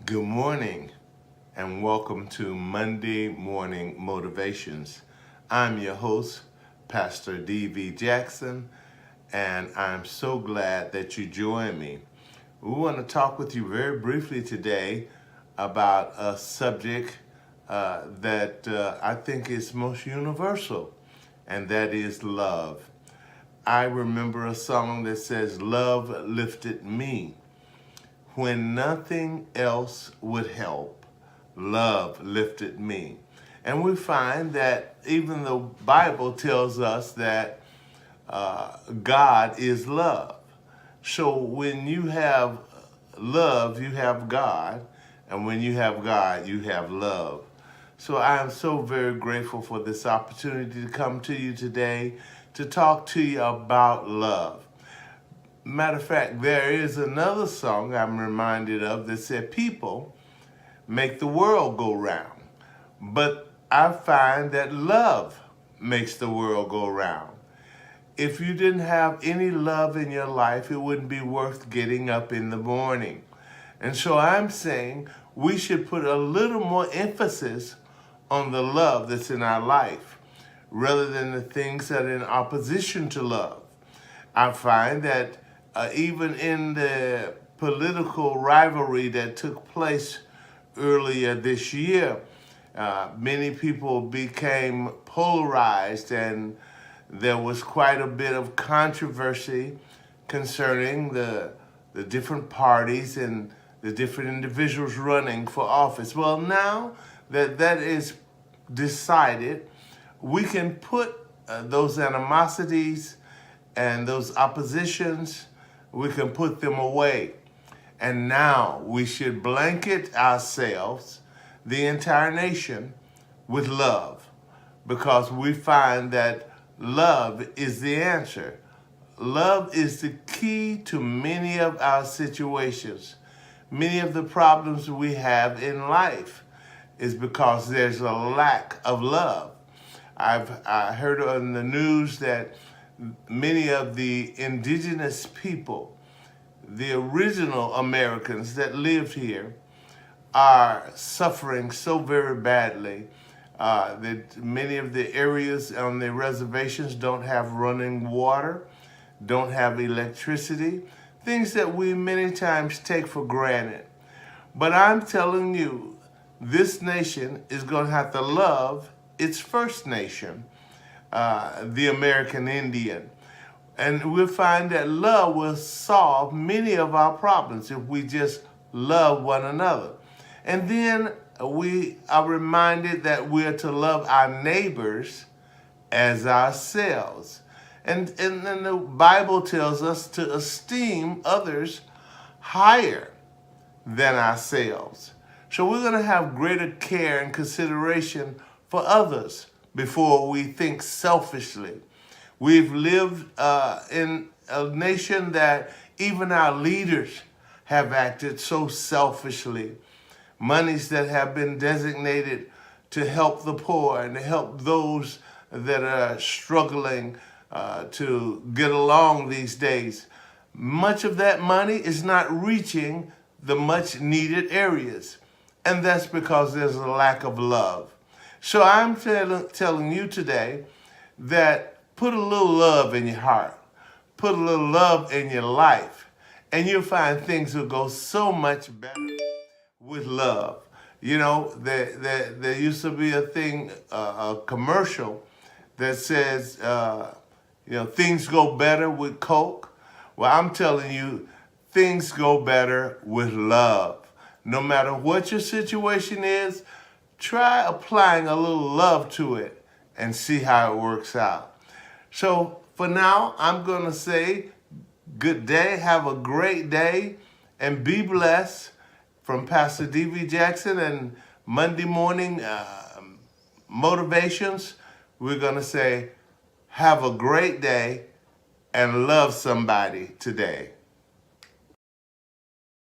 Good morning and welcome to Monday Morning Motivations. I'm your host, Pastor D.V. Jackson, and I'm so glad that you joined me. We want to talk with you very briefly today about a subject that I think is most universal, and that is love. I remember a song that says, "Love lifted me. When nothing else would help, love lifted me." And we find that even the Bible tells us that God is love. So when you have love, you have God. And when you have God, you have love. So I am so very grateful for this opportunity to come to you today to talk to you about love. Matter of fact, there is another song I'm reminded of that said, "People make the world go round." But I find that love makes the world go round. If you didn't have any love in your life, it wouldn't be worth getting up in the morning. And so I'm saying we should put a little more emphasis on the love that's in our life rather than the things that are in opposition to love. I find that even in the political rivalry that took place earlier this year, many people became polarized, and there was quite a bit of controversy concerning the different parties and the different individuals running for office. Well, now that that is decided, we can put those animosities and those oppositions, we can put them away. And now we should blanket ourselves, the entire nation, with love, because we find that love is the answer. Love is the key to many of our situations. Many of the problems we have in life is because there's a lack of love. I heard on the news that many of the indigenous people, the original Americans that lived here, are suffering so very badly that many of the areas on the reservations don't have running water, don't have electricity, things that we many times take for granted. But I'm telling you, this nation is going to have to love its First Nation, the American Indian. And we'll find that love will solve many of our problems if we just love one another. And then we are reminded that we are to love our neighbors as ourselves. And then the Bible tells us to esteem others higher than ourselves. So we're going to have greater care and consideration for others before we think selfishly. We've lived in a nation that even our leaders have acted so selfishly. Monies that have been designated to help the poor and to help those that are struggling to get along these days. Much of that money is not reaching the much needed areas. And that's because there's a lack of love. So I'm telling you today that put a little love in your heart. Put a little love in your life. And you'll find things will go so much better with love. You know, there used to be a commercial that says, things go better with Coke. Well, I'm telling you, things go better with love. No matter what your situation is, try applying a little love to it and see how it works out. So for now, I'm going to say good day, have a great day, and be blessed. From Pastor D.V. Jackson and Monday Morning Motivations, we're going to say, have a great day and love somebody today.